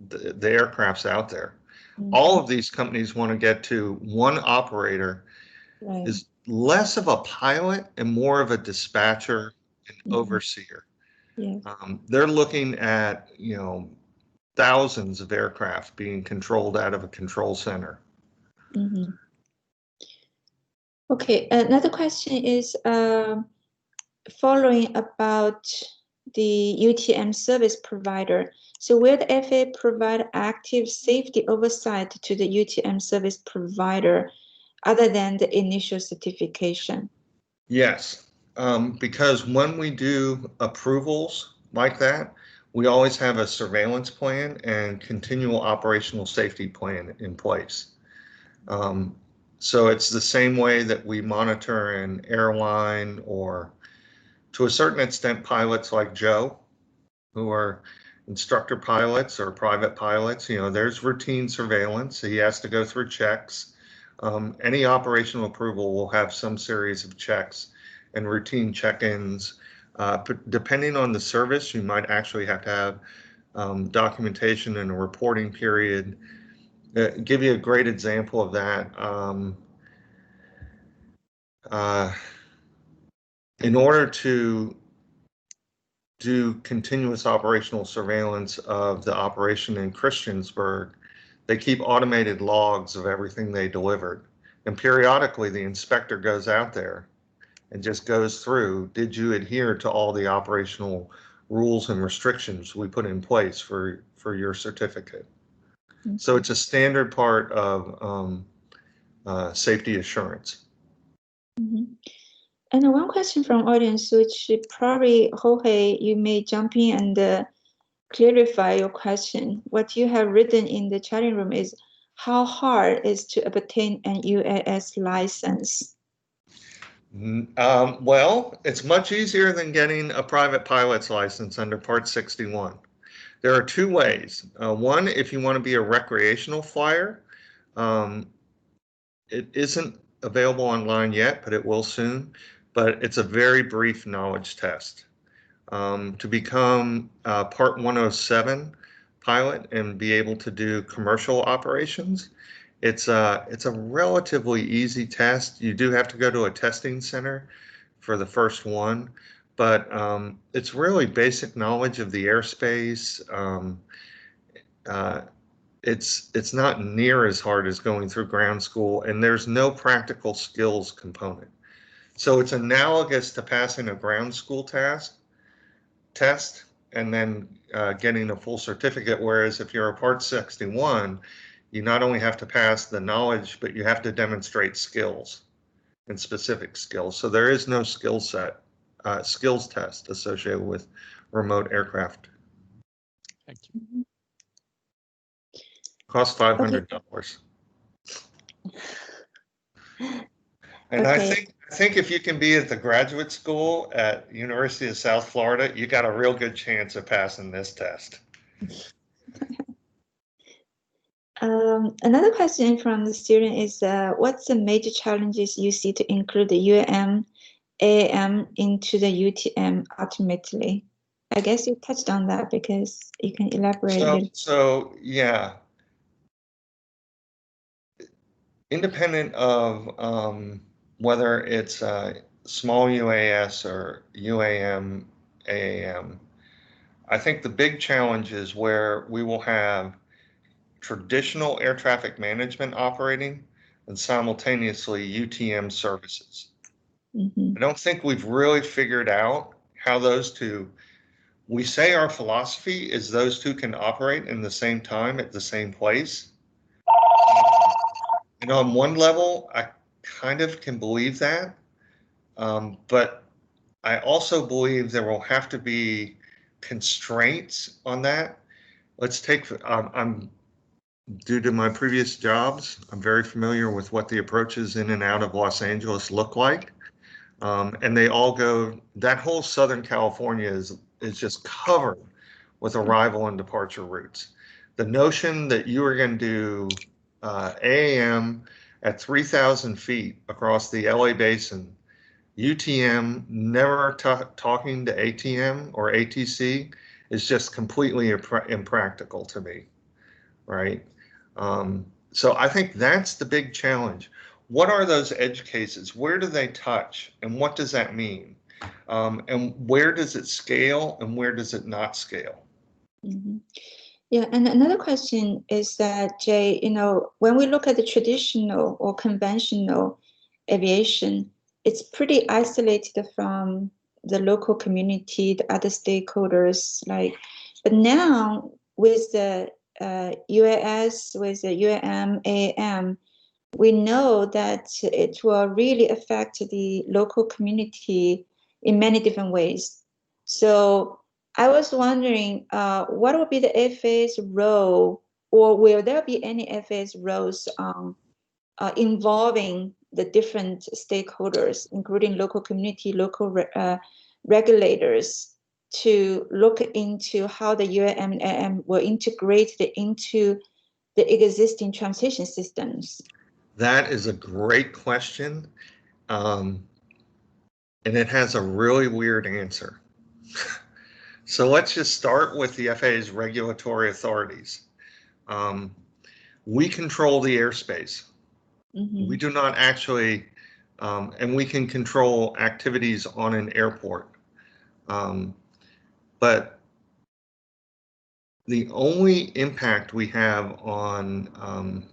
the aircraft's out there. All of these companies want to get to one operator, is less of a pilot and more of a dispatcher and overseer. They're looking at, thousands of aircraft being controlled out of a control center. Okay, another question is following about the UTM service provider. So will the FAA provide active safety oversight to the UTM service provider other than the initial certification? Yes, because when we do approvals like that, we always have a surveillance plan and continual operational safety plan in place. So it's the same way that we monitor an airline or, to a certain extent, pilots like Joe, who are instructor pilots or private pilots, you know, there's routine surveillance. He has to go through checks. Any operational approval will have some series of checks and routine check-ins. Depending on the service, you might actually have to have documentation and a reporting period. Give you a great example of that. In order to do continuous operational surveillance of the operation in Christiansburg, they keep automated logs of everything they delivered. And periodically the inspector goes out there and just goes through, did you adhere to all the operational rules and restrictions we put in place for your certificate? Mm-hmm. So it's a standard part of safety assurance. Mm-hmm. And one question from audience, which probably, Jorge, you may jump in and clarify your question. What you have written in the chatting room is, how hard is to obtain an UAS license? Well, it's much easier than getting a private pilot's license under Part 61. There are two ways. One, if you want to be a recreational flyer, it isn't available online yet, but it will soon. But it's a very brief knowledge test. To become a Part 107 pilot and be able to do commercial operations, it's a relatively easy test. You do have to go to a testing center for the first one, but it's really basic knowledge of the airspace. It's not near as hard as going through ground school, and there's no practical skills component. So it's analogous to passing a ground school test and then getting a full certificate, whereas if you're a Part 61, you not only have to pass the knowledge, but you have to demonstrate skills and specific skills. So there is no skills test associated with remote aircraft. Thank you. Costs $500. And okay. I think if you can be at the graduate school at University of South Florida, you got a real good chance of passing this test. Another question from the student is, what's the major challenges you see to include the UAM, AAM into the UTM ultimately? I guess you touched on that because you can elaborate a bit. So yeah. Independent of whether it's small UAS or UAM, AAM, I think the big challenge is where we will have traditional air traffic management operating and simultaneously UTM services. Mm-hmm. I don't think we've really figured out how those two, we say our philosophy is those two can operate in the same time at the same place. And on one level, I kind of can believe that, but I also believe there will have to be constraints on that. Let's take, I'm due to my previous jobs, I'm very familiar with what the approaches in and out of Los Angeles look like. And they all go, that whole Southern California is just covered with arrival and departure routes. The notion that you are going to do AAM at 3,000 feet across the LA basin, UTM never talking to ATM or ATC is just completely impractical to me, right? So I think that's the big challenge. What are those edge cases? Where do they touch? And what does that mean? And where does it scale and where does it not scale? Mm-hmm. Yeah, and another question is that, Jay, you know, when we look at the traditional or conventional aviation, it's pretty isolated from the local community, the other stakeholders, like, but now with the UAS, with the UAM, AAM, we know that it will really affect the local community in many different ways. So I was wondering, what will be the FAA's role, or will there be any FAA's roles involving the different stakeholders, including local community, local regulators, to look into how the UAM will integrate into the existing transition systems? That is a great question. And it has a really weird answer. So let's just start with the FAA's regulatory authorities. We control the airspace. Mm-hmm. We do not actually, and we can control activities on an airport. But the only impact we have on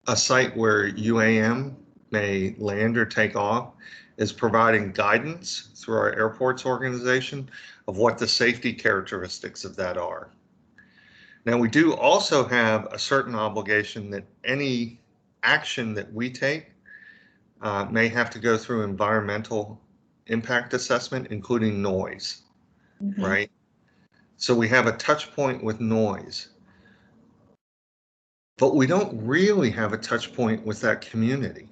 a site where UAM may land or take off is providing guidance through our airports organization of what the safety characteristics of that are. Now, we do also have a certain obligation that any action that we take may have to go through environmental impact assessment, including noise, Mm-hmm. right? So we have a touch point with noise, but we don't really have a touch point with that community.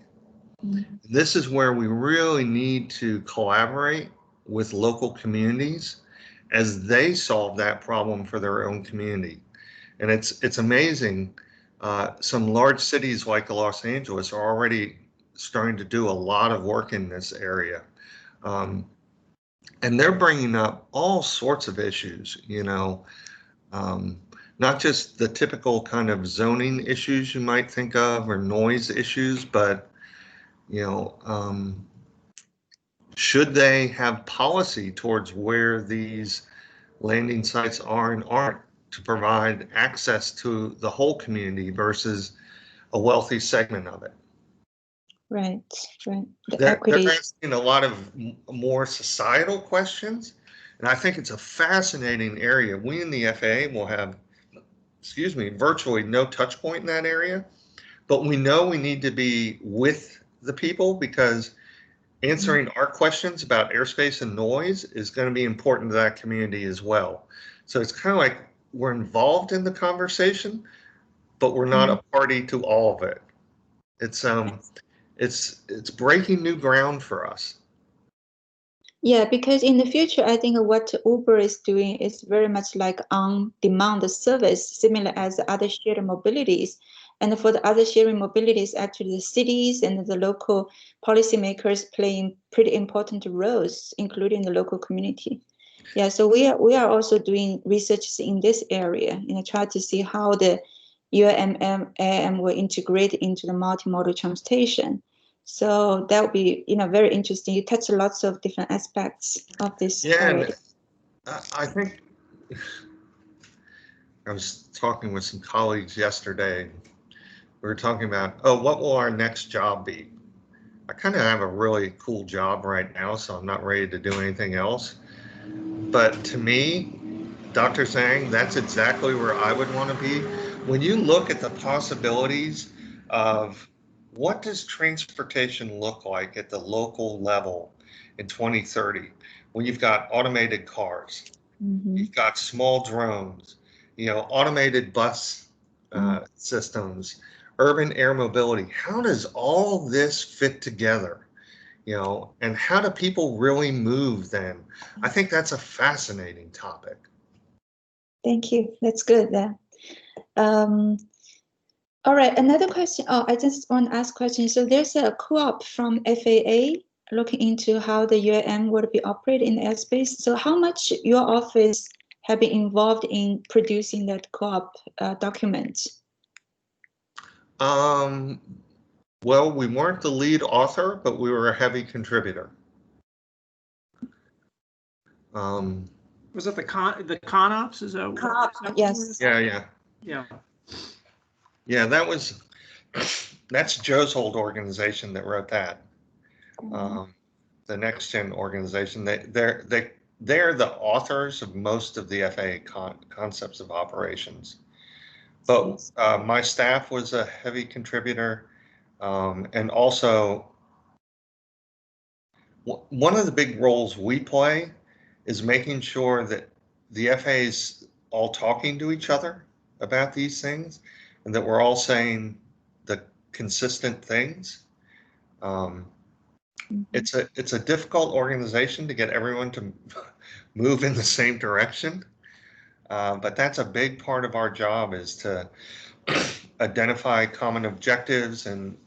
Mm-hmm. This is where we really need to collaborate with local communities as they solve that problem for their own community. And it's amazing. Some large cities like Los Angeles are already starting to do a lot of work in this area. And they're bringing up all sorts of issues, not just the typical kind of zoning issues you might think of or noise issues, but, should they have policy towards where these landing sites are and aren't to provide access to the whole community versus a wealthy segment of it? Right. The They're equity. asking a lot of more societal questions, and I think it's a fascinating area. We in the FAA will have, virtually no touch point in that area, but we know we need to be with the people because answering our questions about airspace and noise is going to be important to that community as well. So it's kind of like we're involved in the conversation, but we're not a party to all of it. It's breaking new ground for us. Yeah, because in the future, I think what Uber is doing is very much like on-demand service, similar as other shared mobilities. And for the other sharing mobilities, actually the cities and the local policymakers playing pretty important roles, including the local community. Yeah, so we are also doing research in this area, try to see how the UAM will integrate into the multimodal transportation. So that would be, very interesting. You touch lots of different aspects of this. Yeah, and I think I was talking with some colleagues yesterday. We were talking about, what will our next job be? I kind of have a really cool job right now, so I'm not ready to do anything else. But to me, Dr. Zhang, that's exactly where I would want to be. When you look at the possibilities of what does transportation look like at the local level in 2030, when you've got automated cars, you've got small drones, automated bus systems, urban air mobility, how does all this fit together? And how do people really move then? I think that's a fascinating topic. Thank you. That's good. All right, another question. I just want to ask a question. So there's a co-op from FAA looking into how the UAM would be operated in airspace. So how much your office have been involved in producing that co-op document? Well, we weren't the lead author, but we were a heavy contributor. Was it the ConOps? Is that Co-op, yes. Yeah, that's Joe's old organization that wrote that. The Next Gen organization. They're the authors of most of the FAA concepts of operations. But my staff was a heavy contributor, and also one of the big roles we play is making sure that the FAA is all talking to each other about these things, and that we're all saying the consistent things. It's a difficult organization to get everyone to move in the same direction. But that's a big part of our job, is to identify common objectives and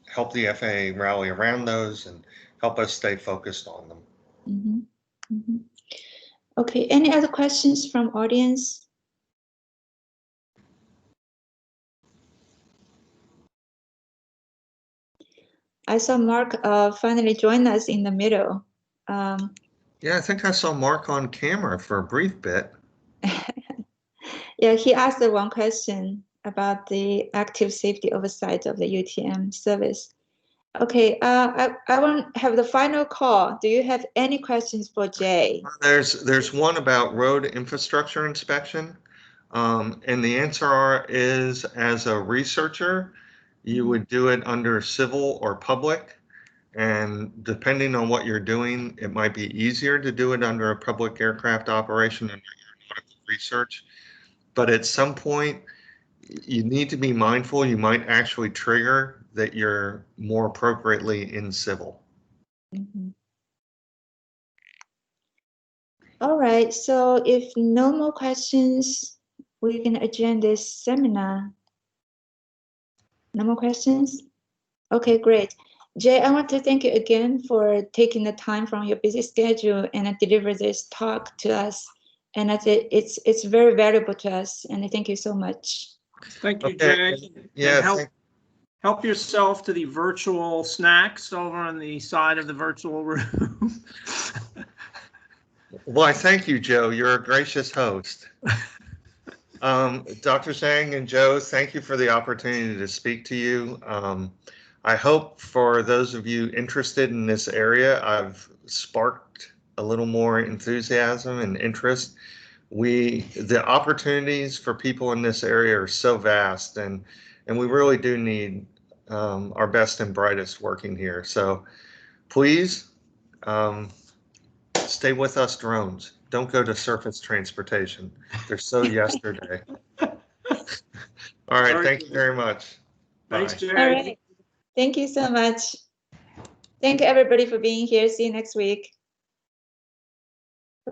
help the FAA rally around those and help us stay focused on them. Okay, any other questions from audience? I saw Mark finally join us in the middle. Yeah, I think I saw Mark on camera for a brief bit. Yeah, he asked the one question about the active safety oversight of the UTM service. Okay, I want to have the final call. Do you have any questions for Jay? There's one about road infrastructure inspection. And the answer is, as a researcher, you would do it under civil or public. And depending on what you're doing, it might be easier to do it under a public aircraft operation under aeronautical research. But at some point, you need to be mindful. You might actually trigger that you're more appropriately in civil. All right, so if no more questions, we can adjourn this seminar. No more questions? Okay, great. Jay, I want to thank you again for taking the time from your busy schedule and deliver this talk to us. And it's very valuable to us. And thank you so much. Thank you, Okay. Jay. Yeah. And help yourself to the virtual snacks over on the side of the virtual room. Why, thank you, Joe. You're a gracious host. Dr. Zhang and Joe, thank you for the opportunity to speak to you. I hope for those of you interested in this area, I've sparked a little more enthusiasm and interest. The opportunities for people in this area are so vast, and we really do need our best and brightest working here. So please stay with us, drones. Don't go to surface transportation. They're so yesterday. All right. Thank you very much. Thanks, Bye. Jay. All right. Thank you so much. Thank you, everybody, for being here. See you next week.